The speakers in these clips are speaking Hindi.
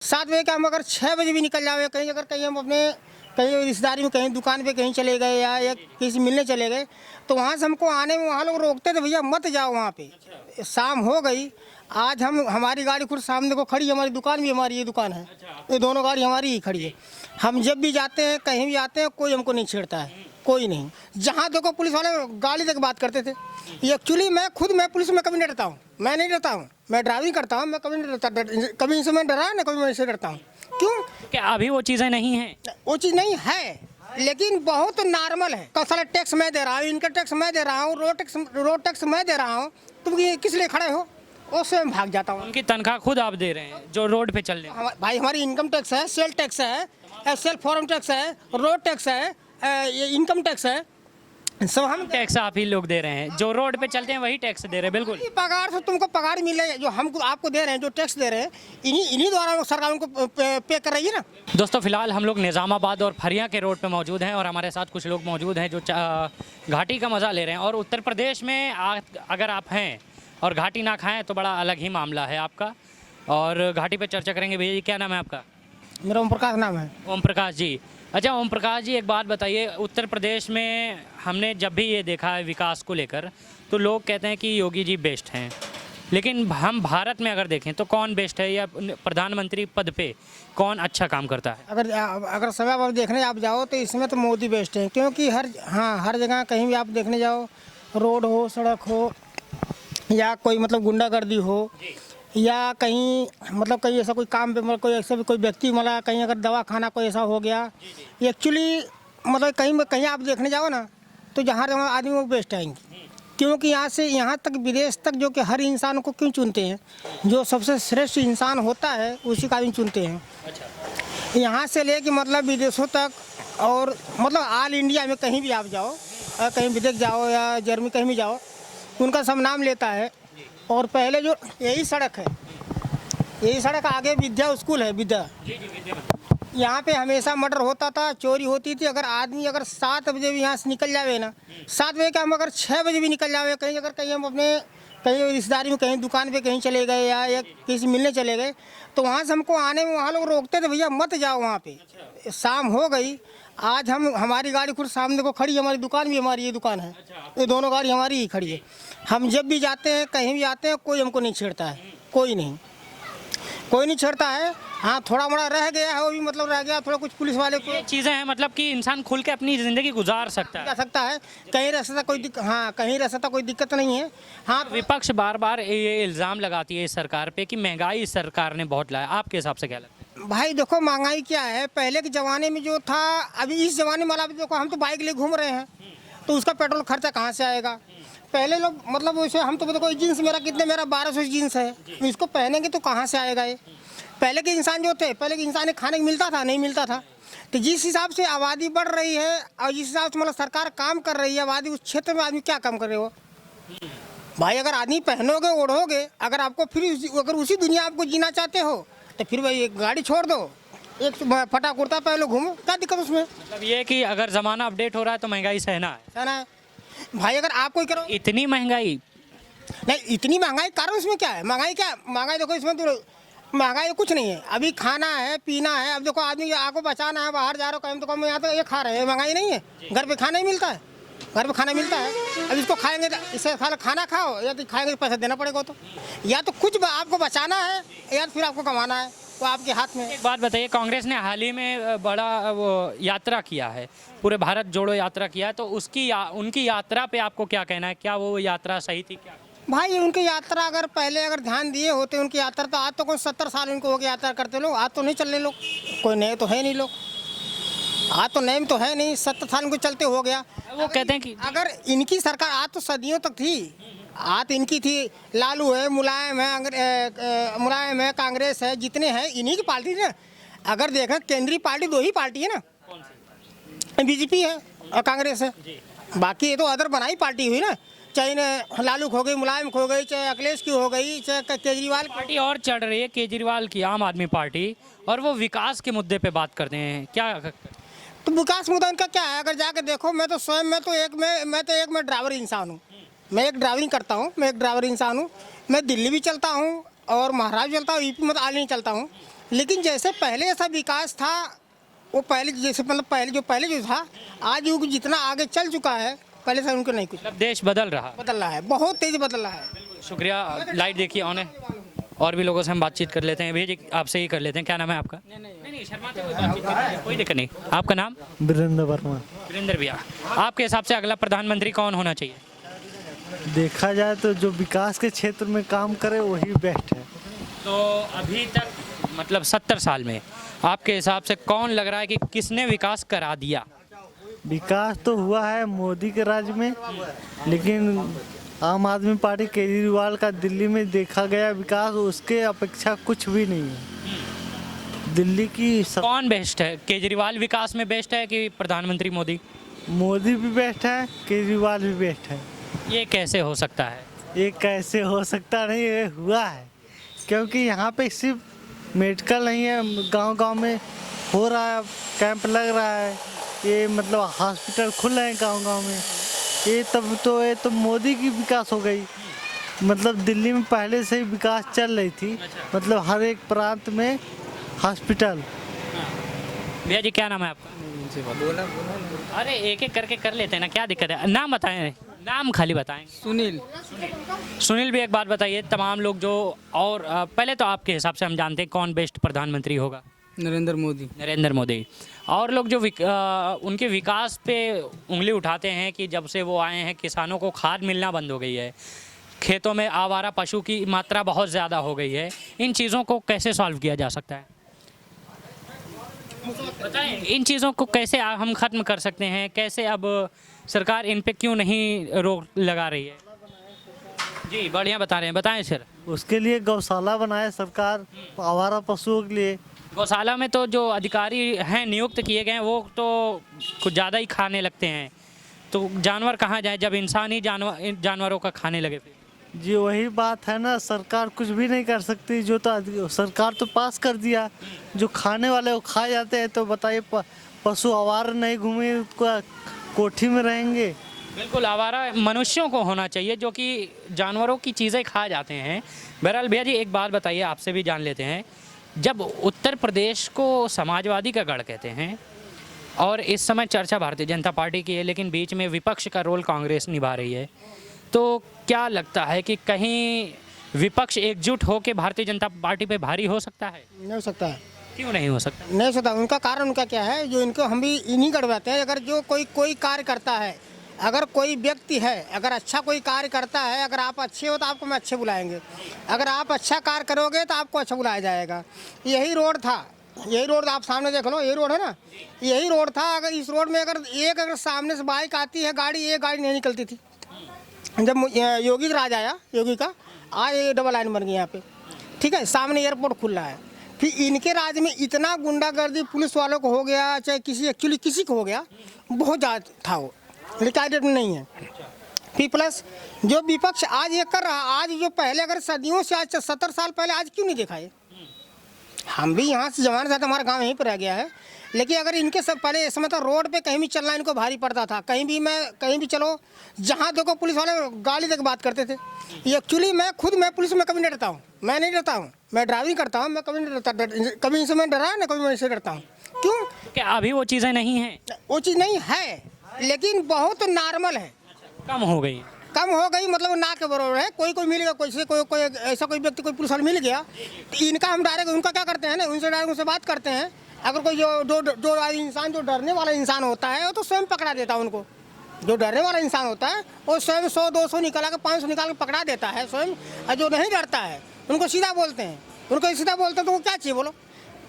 7 बजे का हम अगर 6 बजे भी निकल जावे कहीं, अगर कहीं हम अपने कहीं रिश्तेदारी में कहीं दुकान पे कहीं चले गए या किसी मिलने चले गए, तो वहाँ से हमको आने में वहाँ लोग रोकते थे, भैया मत जाओ वहाँ पे। शाम हो गई, आज हम हमारी गाड़ी खुद सामने को खड़ी है, हमारी दुकान भी हमारी ये दुकान है, ये दोनों गाड़ी हमारी ही खड़ी है। हम जब भी जाते हैं कहीं भी आते हैं कोई हमको नहीं छेड़ता है, कोई नहीं। जहाँ देखो पुलिस वाले गाड़ी तक बात करते थे। एक्चुअली मैं पुलिस में कभी नहीं डरता हूँ, मैं नहीं डरता हूँ, मैं ड्राइविंग करता हूँ, मैं कभी नहीं डरता, कभी इनसे मैं डरा ना, कभी मैं इनसे डरता हूँ। क्यों? क्या अभी वो चीज़ें नहीं हैं? वो चीज़ नहीं है, लेकिन बहुत नॉर्मल है। सारा टैक्स मैं दे रहा हूँ, इनका टैक्स मैं दे रहा हूँ, रोड टैक्स मैं दे रहा हूँ, तुम ये किस लिए खड़े हो? उससे मैं भाग जाता हूँ। उनकी तनख्वाह खुद आप दे रहे हैं जो रोड पे चल रहे हैं। भाई हमारी इनकम टैक्स है, सेल टैक्स है, सेल फॉर्म टैक्स है, रोड टैक्स है, ये इनकम टैक्स है, सब हम टैक्स आप ही लोग दे रहे हैं, जो रोड पे चलते हैं वही टैक्स दे रहे हैं। बिल्कुल पगार से तुमको पगार मिले, जो हम आपको दे रहे हैं, जो टैक्स दे रहे हैं, इन्हीं द्वारा सरकार उनको पे कर रही है ना। दोस्तों, फिलहाल हम लोग निज़ामाबाद और फरिया के रोड पे मौजूद हैं और हमारे साथ कुछ लोग मौजूद हैं जो घाटी का मज़ा ले रहे हैं। और उत्तर प्रदेश में अगर आप हैं और घाटी ना खाएं तो बड़ा अलग ही मामला है आपका। और घाटी पे चर्चा करेंगे। भैया जी, क्या नाम है आपका? मेरा ओम प्रकाश नाम है। ओम प्रकाश जी। अच्छा ओम प्रकाश जी, एक बात बताइए, उत्तर प्रदेश में हमने जब भी ये देखा है विकास को लेकर, तो लोग कहते हैं कि योगी जी बेस्ट हैं, लेकिन हम भारत में अगर देखें तो कौन बेस्ट है या प्रधानमंत्री पद पे कौन अच्छा काम करता है? अगर समय आप देखने आप जाओ तो इसमें तो मोदी बेस्ट है, क्योंकि हर जगह कहीं भी आप देखने जाओ, रोड हो, सड़क हो, या कोई मतलब गुंडागर्दी हो, या कहीं मतलब कहीं ऐसा कोई काम पे मतलब कोई ऐसा भी कोई व्यक्ति मतलब कहीं अगर दवा खाना कोई ऐसा हो गया, एक्चुअली मतलब कहीं आप देखने जाओ ना, तो जहाँ आदमी वो बेस्ट आएंगे। क्योंकि यहाँ से यहाँ तक विदेश तक जो कि हर इंसान को क्यों चुनते हैं, जो सबसे श्रेष्ठ इंसान होता है उसी का आदमी चुनते हैं। यहाँ से ले कि मतलब विदेशों तक, और मतलब ऑल इंडिया में कहीं भी आप जाओ, कहीं विदेश जाओ या जर्मनी कहीं भी जाओ, उनका सब नाम लेता है। और पहले जो यही सड़क आगे विद्या स्कूल है, विद्या, यहाँ पे हमेशा मर्डर होता था, चोरी होती थी। अगर आदमी अगर 7 बजे भी यहाँ से निकल जावे ना, 7 बजे का हम अगर 6 बजे भी निकल जावे कहीं, अगर कहीं हम अपने कहीं रिश्तेदारी में कहीं दुकान पे कहीं चले गए या किसी मिलने चले गए, तो वहाँ से हमको आने में वहाँ लोग रोकते थे, भैया मत जाओ वहाँ पे। शाम हो गई, आज हम हमारी गाड़ी खुद सामने को खड़ी है, हमारी दुकान भी हमारी ये दुकान है, ये दोनों गाड़ी हमारी ही खड़ी है। हम जब भी जाते हैं कहीं भी आते हैं कोई हमको नहीं छेड़ता है, कोई नहीं छेड़ता है। हाँ, थोड़ा मोड़ा रह गया है, वो भी मतलब रह गया थोड़ा कुछ पुलिस वाले को। ये चीज़ें हैं मतलब कि इंसान खुल के अपनी ज़िंदगी गुजार सकता जा है। सकता है, कहीं रह सकता कोई कहीं रह सकता कोई दिक्कत नहीं है। हाँ, विपक्ष बार बार ये इल्ज़ाम लगाती है इस सरकार पे कि महंगाई इस सरकार ने बहुत लाया। आपके हिसाब से क्या लगता है? भाई देखो महंगाई क्या है, पहले के ज़माने में जो था, अभी इस ज़माने में अभी देखो हम तो बाइक ले घूम रहे हैं, तो उसका पेट्रोल खर्चा कहाँ से आएगा? पहले लोग मतलब वैसे हम तो देखो जीन्स मेरा 1200 जीन्स है, इसको पहनेंगे तो कहाँ से आएगा ये? पहले के इंसान जो थे, पहले के इंसान ने खाने को मिलता था, नहीं मिलता था। तो जिस हिसाब से आबादी बढ़ रही है और जिस हिसाब से मतलब सरकार काम कर रही है, आबादी उस क्षेत्र में आदमी क्या काम कर रहे हो भाई? अगर आदमी पहनोगे ओढ़ोगे, अगर आपको फिर अगर उसी दुनिया आपको जीना चाहते हो, तो फिर भाई एक गाड़ी छोड़ दो, एक फटा कुर्ता पहन लो, घूमो, क्या दिक्कत उसमें? मतलब ये कि अगर ज़माना अपडेट हो रहा है तो महंगाई सहना है। भाई अगर आप कोई करो इतनी महंगाई नहीं, इतनी महंगाई कारण इसमें क्या है? महंगाई देखो इसमें तो महंगाई कुछ नहीं है, अभी खाना है पीना है। अब देखो आदमी आपको बचाना है, बाहर जा रहे हो कम तो कम, यहाँ तो ये खा रहे हैं, महंगाई नहीं है। घर पे खाना ही मिलता है, घर पे खाना मिलता है। अब इसको खाएंगे तो इससे खाना खाओ, या तो खाएंगे तो पैसा देना पड़ेगा। तो या तो कुछ आपको बचाना है या फिर आपको कमाना है, तो आपके हाथ में। एक बात बताइए, कांग्रेस ने हाल ही में बड़ा वो यात्रा किया है, पूरे भारत जोड़ो यात्रा किया है, तो उनकी यात्रा पे आपको क्या कहना है? क्या वो यात्रा सही थी क्या? भाई उनकी यात्रा अगर पहले अगर ध्यान दिए होते उनकी यात्रा, तो आज तो कोई 70 साल उनको हो गया यात्रा करते लोग, आज तो नहीं चल रहे लोग, कोई नए तो है नहीं लोग, आज तो नए तो है नहीं, 70 साल उनको चलते हो गया। वो कहते हैं कि अगर इनकी सरकार आज तो सदियों तक थी, आज इनकी थी, लालू है, मुलायम है, कांग्रेस है, जितने हैं इन्हीं की पार्टी ना। अगर देखें केंद्रीय पार्टी 2 ही पार्टी है ना, बीजेपी है और कांग्रेस है, बाकी ये तो अदर बनाई पार्टी हुई ना, चाहे लालू हो गई, मुलायम हो गई, चाहे अखिलेश की हो गई, चाहे केजरीवाल की। पार्टी और चढ़ रही है केजरीवाल की, आम आदमी पार्टी, और वो विकास के मुद्दे पे बात करते हैं। क्या तो विकास मुद्दा इनका क्या है? अगर जाके देखो, मैं तो स्वयं मैं एक ड्राइवर इंसान हूँ, मैं एक ड्राइविंग करता हूँ, मैं एक ड्राइवर इंसान हूँ। मैं दिल्ली भी चलता हूँ और महाराष्ट्र चलता हूँ, यूपी में तो आल नहीं चलता हूँ। लेकिन जैसे पहले ऐसा विकास था, वो पहले जैसे मतलब पहले जो था, आज युग जितना आगे चल चुका है, पहले से उनको नहीं कुछ मतलब देश बदल रहा। बदल रहा है, बहुत तेज बदल रहा है। शुक्रिया। लाइट देखिए ऑन है, और भी लोगों से हम बातचीत कर लेते हैं। भैया जी आपसे ही कर लेते हैं, क्या नाम है आपका? नहीं शर्माते हुए बातचीत करिए, कोई दिक्कत नहीं। आपका नाम? वीरेंद्र वर्मा। वीरेंद्र भैया, आपके हिसाब से अगला प्रधानमंत्री कौन होना चाहिए? देखा जाए तो जो विकास के क्षेत्र में काम करे वही बेस्ट है। तो अभी तक मतलब 70 साल में आपके हिसाब से कौन लग रहा है कि किसने विकास करा दिया? विकास तो हुआ है मोदी के राज में, लेकिन आम आदमी पार्टी केजरीवाल का दिल्ली में देखा गया विकास उसके अपेक्षा कुछ भी नहीं है। दिल्ली की कौन बेस्ट है? केजरीवाल विकास में बेस्ट है कि प्रधानमंत्री मोदी? मोदी भी बेस्ट है, केजरीवाल भी बेस्ट है। ये कैसे हो सकता है? ये कैसे हो सकता नहीं, ये हुआ है क्योंकि यहाँ पे सिर्फ मेडिकल नहीं है, गांव-गांव में हो रहा है, कैंप लग रहा है, ये मतलब हॉस्पिटल खुल रहे हैं गांव-गांव में। ये तो मोदी की विकास हो गई। मतलब दिल्ली में पहले से ही विकास चल रही थी, मतलब हर एक प्रांत में हॉस्पिटल। भैया जी क्या नाम है आपका? बोला। अरे एक एक करके कर लेते हैं ना, क्या दिक्कत है? नाम बताएं, नाम खाली बताएं। सुनील। सुनील भी एक बात बताइए, तमाम लोग जो और पहले तो आपके हिसाब से हम जानते हैं कौन बेस्ट प्रधानमंत्री होगा? नरेंद्र मोदी। नरेंद्र मोदी। और लोग जो उनके विकास पे उंगली उठाते हैं कि जब से वो आए हैं किसानों को खाद मिलना बंद हो गई है, खेतों में आवारा पशु की मात्रा बहुत ज़्यादा हो गई है, इन चीज़ों को कैसे सॉल्व किया जा सकता है? बताएं, इन चीज़ों को कैसे हम ख़त्म कर सकते हैं? कैसे अब सरकार इन पे क्यों नहीं रोक लगा रही है? जी बढ़िया बता रहे हैं, बताएं सर। उसके लिए गौशाला बनाए सरकार आवारा पशुओं के लिए। गौशाला में तो जो अधिकारी हैं नियुक्त किए गए हैं वो तो कुछ ज़्यादा ही खाने लगते हैं, तो जानवर कहाँ जाए जब इंसान ही जानवरों का खाने लगे फिर? जी वही बात है ना, सरकार कुछ भी नहीं कर सकती। जो तो सरकार तो पास कर दिया, जो खाने वाले वो खा जाते हैं, तो बताइए पशु आवारा नहीं घूमे उसको कोठी में रहेंगे। बिल्कुल, आवारा मनुष्यों को होना चाहिए जो कि जानवरों की चीज़ें खा जाते हैं। बहरहाल भैया जी एक बात बताइए, आपसे भी जान लेते हैं, जब उत्तर प्रदेश को समाजवादी का गढ़ कहते हैं और इस समय चर्चा भारतीय जनता पार्टी की है, लेकिन बीच में विपक्ष का रोल कांग्रेस निभा रही है, तो क्या लगता है कि कहीं विपक्ष एकजुट होकर भारतीय जनता पार्टी पे भारी हो सकता है? नहीं हो सकता है। क्यों नहीं हो सकता? नहीं हो सकता। उनका कारण उनका क्या है, जो इनको हम भी इन्हीं करवाते हैं। अगर जो कोई कार्य करता है, अगर कोई व्यक्ति है, अगर अच्छा कोई कार्य करता है, अगर आप अच्छे हो तो आपको हम अच्छे बुलाएंगे, अगर आप अच्छा कार्य करोगे तो आपको अच्छा बुलाया जाएगा। यही रोड था, यही रोड आप सामने देख लो, यही रोड है ना, यही रोड था। अगर इस रोड में अगर सामने से बाइक आती है, एक गाड़ी नहीं निकलती थी। जब योगी का राज आया, योगी का आज ये डबल लाइन बन गई यहाँ पे, ठीक है, सामने एयरपोर्ट खुल रहा है। फिर इनके राज में इतना गुंडागर्दी पुलिस वालों को हो गया, चाहे किसी को हो गया, बहुत ज़्यादा था वो, रिटायर्ड नहीं है। फिर प्लस जो विपक्ष आज ये कर रहा, आज जो पहले अगर सदियों से, आज 70 साल पहले आज क्यों नहीं देखा ये? हम भी यहाँ से जमाने से, हमारा गांव यहीं पर रह गया है, लेकिन अगर इनके सब पहले इस समय तो रोड पे कहीं भी चलना इनको भारी पड़ता था। कहीं भी चलो, जहाँ देखो पुलिस वाले गाड़ी देकर बात करते थे। ये एक्चुअली मैं पुलिस में कभी नहीं डरता हूँ, मैं नहीं डरता हूँ, मैं ड्राइविंग करता हूँ, मैं कभी नहीं डरता, कभी इनसे मैं डरा ना, कभी मैं इनसे डरता हूँ। क्यों? क्या अभी वो चीज़ें नहीं हैं? वो चीज़ नहीं है, लेकिन बहुत नॉर्मल है, कम हो गई? कम हो गई, मतलब ना के बराबर है। कोई मिल गया, कोई ऐसा कोई व्यक्ति, कोई पुलिस वाला मिल गया, तो इनका हम डायरेक्ट उनका क्या करते हैं ना, उनसे डायरेक्ट उनसे बात करते हैं। अगर कोई जो इंसान जो डरने वाला इंसान होता है वो तो स्वयं पकड़ा देता है उनको। जो डरने वाला इंसान होता है वो स्वयं 100-200 निकाल के 500 निकाल के पकड़ा देता है स्वयं। और जो नहीं डरता है उनको सीधा बोलते हैं, तो वो क्या चाहिए बोलो?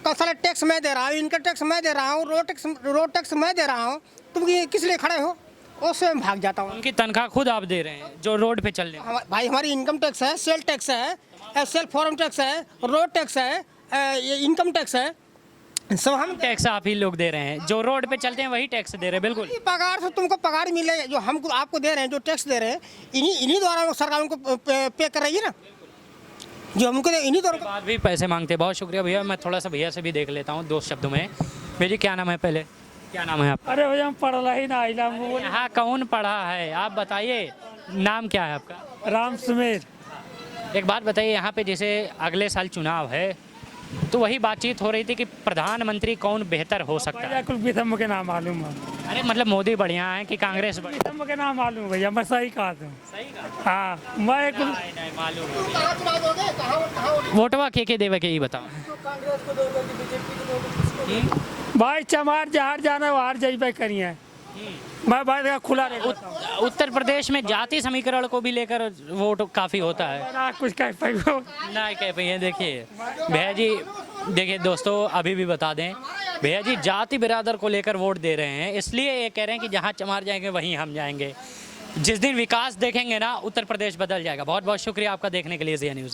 सारा टैक्स मैं दे रहा हूँ, इनका टैक्स मैं दे रहा हूँ, रोड टैक्स मैं दे रहा हूँ, तुम किस लिए खड़े हो? वो स्वयं भाग जाता हूँ। उनकी तनख्वाह खुद आप दे रहे हैं जो रोड पे चल रहे हैं? भाई हमारी इनकम टैक्स है, सेल टैक्स है, सेल फॉर्म टैक्स है, रोड टैक्स है, इनकम टैक्स है, सब हम टैक्स आप ही लोग दे रहे हैं, जो रोड पे चलते हैं वही टैक्स दे रहे हैं। बिल्कुल, पगार से तुमको पगार मिले, जो हम आपको दे रहे हैं, जो टैक्स दे रहे हैं, इन्हीं द्वारा सरकार उनको पे कर रही है ना, जो हमको इन्हीं द्वारा। बात भी पैसे मांगते हैं। बहुत शुक्रिया भैया, मैं थोड़ा सा भैया से भी देख लेता हूँ 2 शब्दों में। भैया जी क्या नाम है? पहले क्या नाम है आपका? अरे भैया हम पढ़ला ही ना आइला। यहाँ कौन पढ़ा है आप बताइए, नाम क्या है आपका? राम सुमेर। एक बात बताइए, यहाँ पे जैसे अगले साल चुनाव है तो वही बातचीत हो रही थी कि प्रधानमंत्री कौन बेहतर हो सकता है। भैया कुलप्रीत हम के नाम मालूम है। अरे मतलब मोदी बढ़िया है कि कांग्रेस बढ़िया? हम के नाम मालूम है भैया, मैं सही कहा था। सही कहा। हाँ मैं कुल नहीं मालूम। वोटवा के देवे के ही बताओ। भाई चमार जहार जाना वहार जाइबे करिए, मैं बात का खुला रहेगा। उत्तर प्रदेश में जाति समीकरण को भी लेकर वोट काफी होता है। ना कुछ कह पाइबो। ना कह पाइए। देखिए भैया जी, देखिए दोस्तों अभी भी बता दें, भैया जी जाति बिरादर को लेकर वोट दे रहे हैं, इसलिए ये कह रहे हैं कि जहाँ चमार जाएंगे वहीं हम जाएंगे। जिस दिन विकास देखेंगे ना उत्तर प्रदेश बदल जाएगा। बहुत बहुत शुक्रिया आपका देखने के लिए ज़िया न्यूज़।